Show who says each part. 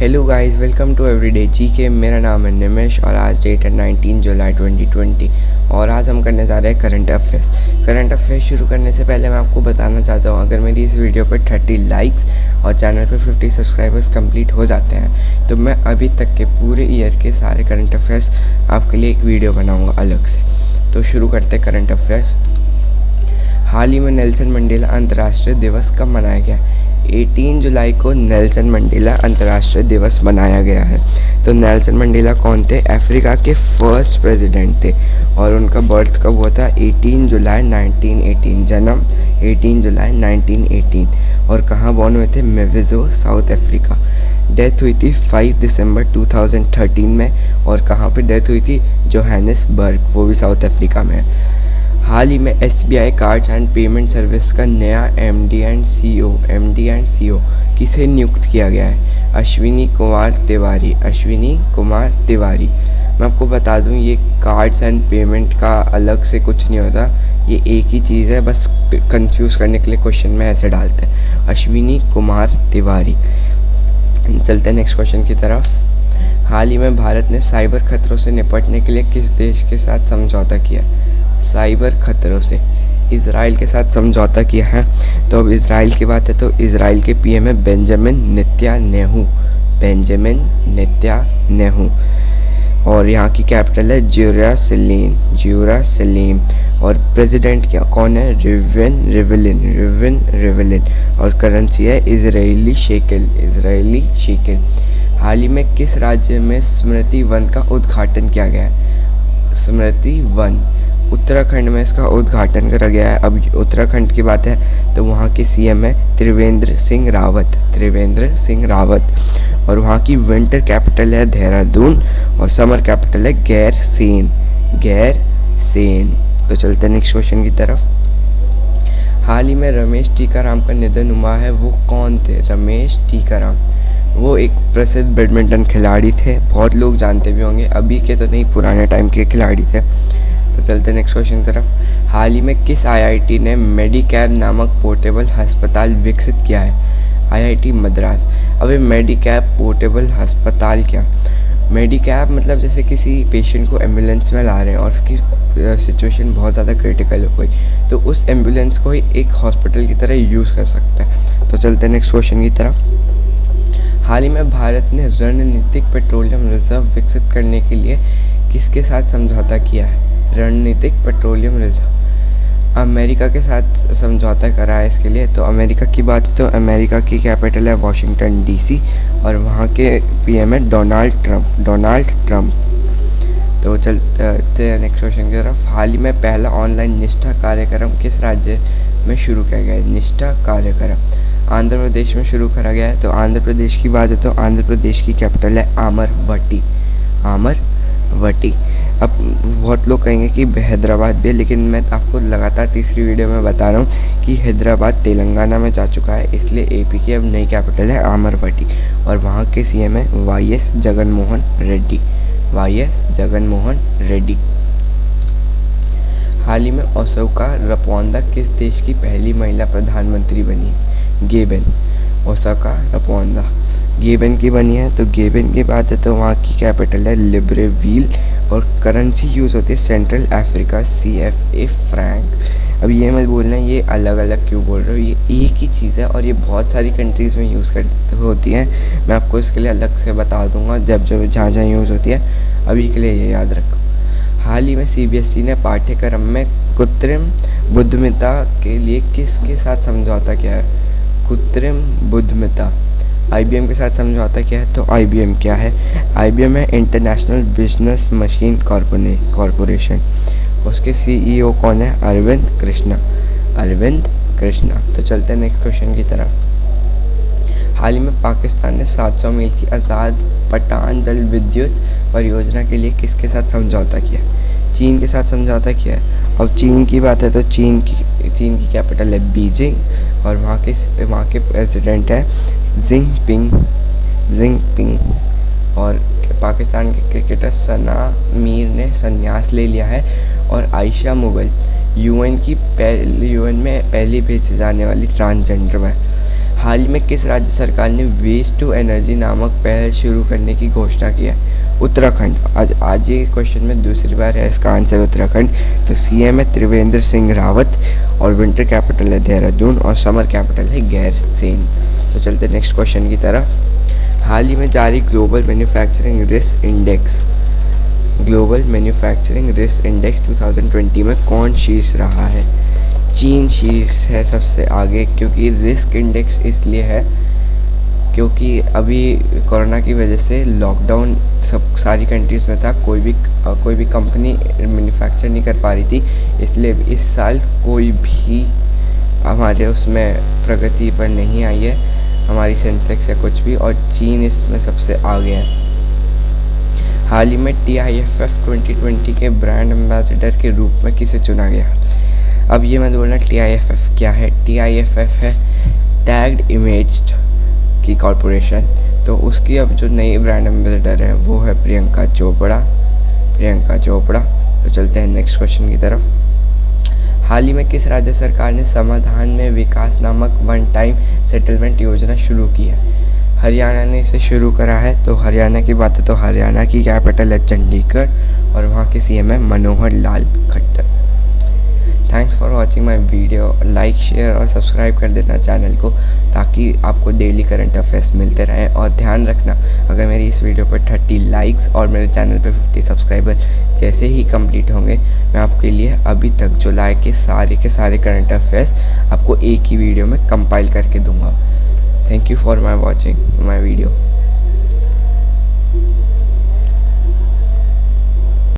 Speaker 1: Hello guys, welcome to everyday GK. मेरा नाम है निमेश और आज डेट है 19 जुलाई 2020 और आज हम करने जा रहे हैं करंट अफेयर्स। करंट अफेयर्स शुरू करने से पहले मैं आपको बताना चाहता हूँ, अगर मेरी इस वीडियो पर 30 लाइक्स और चैनल पर 50 सब्सक्राइबर्स कंप्लीट हो जाते हैं तो मैं अभी तक के पूरे ईयर के सारे करंट अफेयर्स आपके लिए एक वीडियो बनाऊँगा अलग से। तो शुरू करते हैं करंट अफेयर्स। हाल ही में नेल्सन मंडेला अंतर्राष्ट्रीय दिवस कब मनाया गया? 18 जुलाई को नेल्सन मंडेला अंतर्राष्ट्रीय दिवस मनाया गया है। तो नेल्सन मंडेला कौन थे? अफ्रीका के फर्स्ट प्रेसिडेंट थे और उनका बर्थ कब हुआ था? 18 जुलाई 1918। जन्म 18 जुलाई 1918 और कहाँ बॉर्न हुए थे? मेविजो, साउथ अफ्रीका। डेथ हुई थी 5 दिसंबर 2013 में और कहाँ पे डेथ हुई थी? जोहानिसबर्ग, वो भी साउथ अफ्रीका में है। हाल ही में SBI cards and payment service का नया MD एंड CEO किसे नियुक्त किया गया है? अश्विनी कुमार तिवारी। अश्विनी कुमार तिवारी। मैं आपको बता दूं, ये कार्ड्स एंड पेमेंट का अलग से कुछ नहीं होता, ये एक ही चीज़ है, बस कंफ्यूज करने के लिए क्वेश्चन में ऐसे डालते हैं, अश्विनी कुमार तिवारी। चलते हैं नेक्स्ट क्वेश्चन की तरफ। हाल ही में भारत ने साइबर खतरों से निपटने के लिए किस देश के साथ समझौता किया? साइबर खतरों से इजराइल के साथ समझौता किया है। तो अब इजराइल की बात है तो इजराइल के PM है बेंजामिन नेतन्याहू। बेंजामिन नेतन्याहू और यहाँ की कैपिटल है जेरूसलेम और प्रेसिडेंट क्या कौन है? रिवेन रिवलिन और करेंसी है इजरायली शेकेल। हाल ही में किस राज्य में स्मृति वन का उद्घाटन किया गया है? स्मृति वन उत्तराखंड में इसका उद्घाटन करा गया है। अब उत्तराखंड की बात है तो वहाँ के CM है त्रिवेंद्र सिंह रावत और वहाँ की विंटर कैपिटल है देहरादून और समर कैपिटल है गैरसेन। तो चलते हैं नेक्स्ट क्वेश्चन की तरफ। हाल ही में रमेश टीकाराम का निधन हुआ है, वो कौन थे? रमेश टीकाराम वो एक प्रसिद्ध बैडमिंटन खिलाड़ी थे, बहुत लोग जानते भी होंगे, अभी के तो नहीं, पुराने टाइम के खिलाड़ी थे। तो चलते नेक्स्ट क्वेश्चन की तरफ। हाल ही में किस IIT ने मेडिकैब नामक पोर्टेबल अस्पताल विकसित किया है? IIT मद्रास। अब ये मेडिकैब पोर्टेबल अस्पताल क्या? मेडिकैब मतलब जैसे किसी पेशेंट को एम्बुलेंस में ला रहे हैं और उसकी सिचुएशन बहुत ज़्यादा क्रिटिकल हो गई तो उस एम्बुलेंस को ही एक हॉस्पिटल की तरह यूज़ कर सकते हैं। तो चलते हैं नेक्स्ट क्वेश्चन की तरफ। हाल ही में भारत ने रणनीतिक पेट्रोलियम रिजर्व विकसित करने के लिए किसके साथ समझौता किया है? रणनीतिक पेट्रोलियम रिजर्व अमेरिका के साथ समझौता करा है इसके लिए। तो अमेरिका की बात तो अमेरिका की कैपिटल है वॉशिंगटन DC और वहाँ के PM है डोनाल्ड ट्रंप। तो चलते हैं नेक्स्ट क्वेश्चन की तरफ। हाल ही में पहला ऑनलाइन निष्ठा कार्यक्रम किस राज्य में शुरू किया गया है? निष्ठा कार्यक्रम आंध्र प्रदेश में शुरू करा गया है। तो आंध्र प्रदेश की बात है तो आंध्र प्रदेश की कैपिटल है अमरवटी। अब बहुत लोग कहेंगे कि हैदराबाद भी है, लेकिन मैं आपको लगातार तीसरी वीडियो में बता रहा हूँ कि हैदराबाद तेलंगाना में जा चुका है, इसलिए AP की अब नई कैपिटल है अमरवटी और वहाँ के CM है YS जगनमोहन रेड्डी। हाल ही में ओसाका रपौंदा किस देश की पहली महिला प्रधानमंत्री बनी? गेबन। ओसाका रपौंदा गेबन की बनी है। तो गेबन की बात है तो वहाँ की कैपिटल है लिब्रेविल और करेंसी यूज़ होती है सेंट्रल अफ्रीका CFA फ्रैंक। अब ये मत बोलना ये अलग अलग क्यों बोल रहे हो, ये एक ही चीज़ है और ये बहुत सारी कंट्रीज़ में यूज़ होती है। मैं आपको इसके लिए अलग से बता दूंगा जब जहाँ यूज़ होती है, अभी के लिए ये याद रखो। हाल ही में CBSE ने पाठ्यक्रम में कृत्रिम बुद्धिमत्ता के लिए किसके साथ समझौता किया है? कृत्रिम बुद्धिमत्ता IBM के साथ समझौता किया है। तो IBM क्या है? IBM है इंटरनेशनल बिजनेस मशीन कॉरपोरेशन। उसके CEO कौन है? अरविंद कृष्णा। तो चलते हैं नेक्स्ट क्वेश्चन की तरफ। हाल ही में पाकिस्तान ने 700 मील की आज़ाद पठान जल विद्युत परियोजना के लिए किसके साथ समझौता किया? चीन के साथ समझौता किया है। अब चीन की बात है तो चीन की कैपिटल है बीजिंग और वहाँ के प्रेसिडेंट है जिनपिंग और पाकिस्तान के क्रिकेटर सना मीर ने संन्यास ले लिया है और आयशा मुगल UN में पहली भेजी जाने वाली ट्रांसजेंडर है। हाल ही में किस राज्य सरकार ने वेस्ट टू एनर्जी नामक पहल शुरू करने की घोषणा की है? उत्तराखंड। आज ये क्वेश्चन में दूसरी बार है इसका आंसर उत्तराखंड। तो सीएम है त्रिवेंद्र सिंह रावत और विंटर कैपिटल है देहरादून और समर कैपिटल है गैरसेन। तो चलते नेक्स्ट क्वेश्चन की तरफ। हाल ही में जारी ग्लोबल मैन्युफैक्चरिंग रिस्क इंडेक्स 2020 में कौन शीर्ष रहा है? चीन शीर्ष है सबसे आगे, क्योंकि रिस्क इंडेक्स इसलिए है क्योंकि अभी कोरोना की वजह से लॉकडाउन सब सारी कंट्रीज़ में था, कोई भी कंपनी मैन्युफैक्चर नहीं कर पा रही थी, इसलिए इस साल कोई भी हमारे उसमें प्रगति पर नहीं आई है, हमारी सेंसेक्स या कुछ भी, और चीन इसमें सबसे आगे है। हाल ही में TIFF 2020 के ब्रांड एम्बेसडर के रूप में किसे चुना गया? अब ये मैं बोलना TIFF क्या है। TIFF है टैग्ड इमेज्ड की कॉरपोरेशन। तो उसकी अब जो नई ब्रांड एम्बेसडर है वो है प्रियंका चोपड़ा। तो चलते हैं नेक्स्ट क्वेश्चन की तरफ। हाल ही में किस राज्य सरकार ने समाधान में विकास नामक वन टाइम सेटलमेंट योजना शुरू की है? हरियाणा ने इसे शुरू करा है। तो हरियाणा की बात है तो हरियाणा की कैपिटल है चंडीगढ़ और वहाँ के CM है Manohar Lal Khattar. Thanks for watching my video. Like, share और सब्सक्राइब कर देना चैनल को, ताकि आपको डेली करंट अफेयर्स मिलते रहें। और ध्यान रखना, अगर मेरी इस वीडियो पर 30 लाइक्स और मेरे चैनल पर 50 सब्सक्राइबर जैसे ही कंप्लीट होंगे, मैं आपके लिए अभी तक जुलाई के सारे करंट अफेयर्स आपको एक ही वीडियो में कंपाइल करके दूंगा। Thank you for my watching my video.